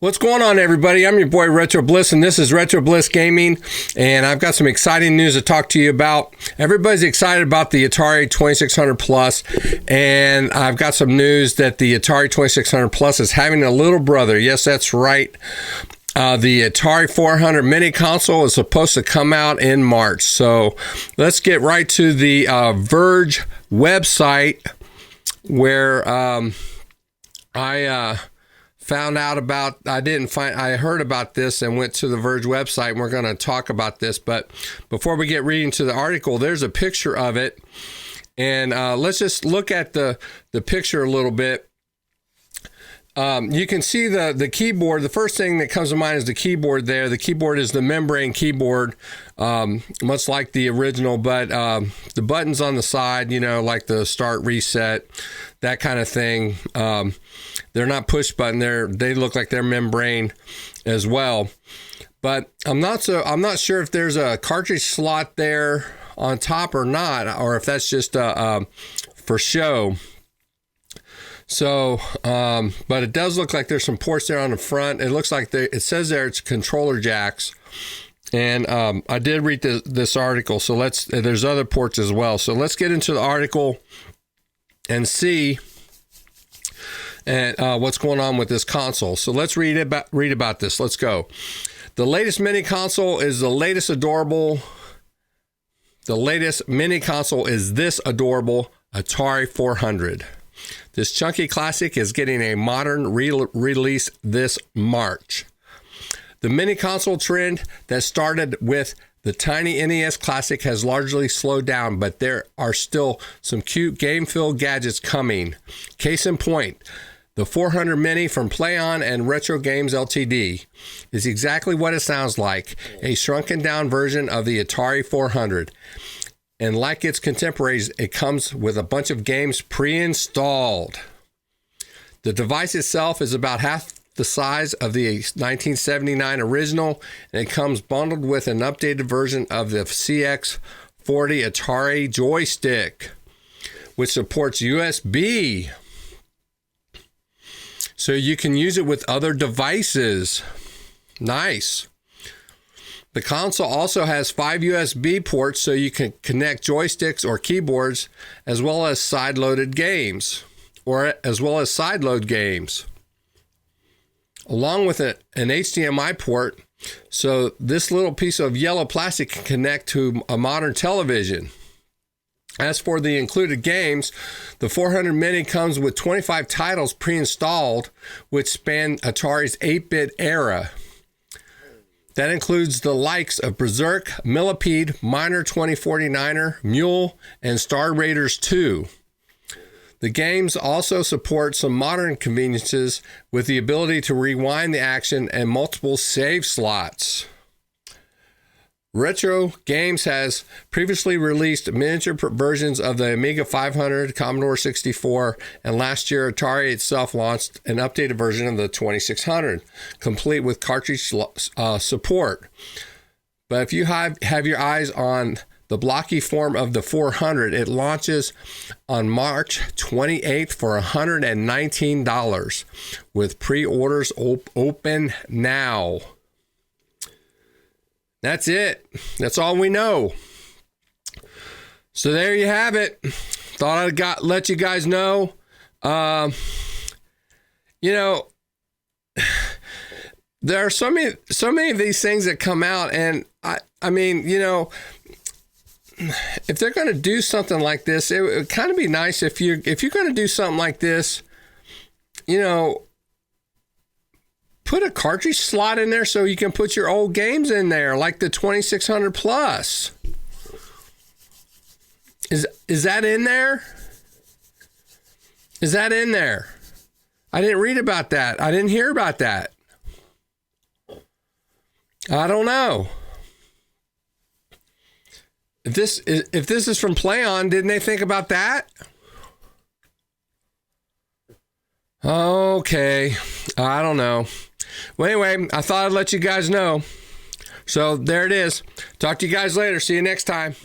What's going on, everybody? I'm your boy Retro Bliss, and this is Retro Bliss Gaming, and I've got some exciting news to talk to you about. Everybody's excited about the Atari 2600 Plus, and I've got some news that the Atari 2600 Plus is having a little brother. Yes, that's right. The Atari 400 mini console is supposed to come out in March. So let's get right to the Verge website, where I heard about this and went to the Verge website, and we're going to talk about this. But before we get reading to the article, there's a picture of it, and let's just look at the picture a little bit. You can see the keyboard. The first thing that comes to mind is the keyboard there. The keyboard is the membrane keyboard, much like the original, but the buttons on the side, like the start, reset, that kind of thing, they're not push button. They look like they're membrane as well. But I'm not sure if there's a cartridge slot there on top or not, or if that's just for show. So, but it does look like there's some ports there on the front. It looks like it says there it's controller jacks. And I did read this article, so there's other ports as well. So let's get into the article and see what's going on with this console. So let's read about this. Let's go. The latest mini console is the latest adorable. The latest mini console is this adorable Atari 400. This chunky classic is getting a modern release this March. The mini console trend that started with the tiny NES Classic has largely slowed down, but there are still some cute game-filled gadgets coming. Case in point, the 400 Mini from PlayOn and Retro Games Ltd. is exactly what it sounds like, a shrunken-down version of the Atari 400. And like its contemporaries, it comes with a bunch of games pre-installed. The device itself is about half the size of the 1979 original, and it comes bundled with an updated version of the CX40 Atari joystick, which supports USB. So you can use it with other devices. Nice. The console also has 5 USB ports, so you can connect joysticks or keyboards, as well as side-load games. Along with an HDMI port, so this little piece of yellow plastic can connect to a modern television. As for the included games, the 400 Mini comes with 25 titles pre-installed, which span Atari's 8-bit era. That includes the likes of Berserk, Millipede, Miner 2049er, Mule, and Star Raiders 2. The games also support some modern conveniences with the ability to rewind the action and multiple save slots. Retro Games has previously released miniature versions of the Amiga 500, Commodore 64, and last year Atari itself launched an updated version of the 2600, complete with cartridge support. But if you have your eyes on the blocky form of the 400, it launches on March 28th for $119, with pre-orders open now. That's it. That's all we know. So there you have it. Thought I'd let you guys know. There are so many of these things that come out, and I mean, if they're going to do something like this, it would kind of be nice if you're going to do something like this, put a cartridge slot in there so you can put your old games in there, like the 2600 Plus. Is that in there? Is that in there? I didn't read about that. I didn't hear about that. I don't know. If this is from PlayOn, didn't they think about that? Okay, I don't know. Well, anyway, I thought I'd let you guys know. So there it is. Talk to you guys later. See you next time.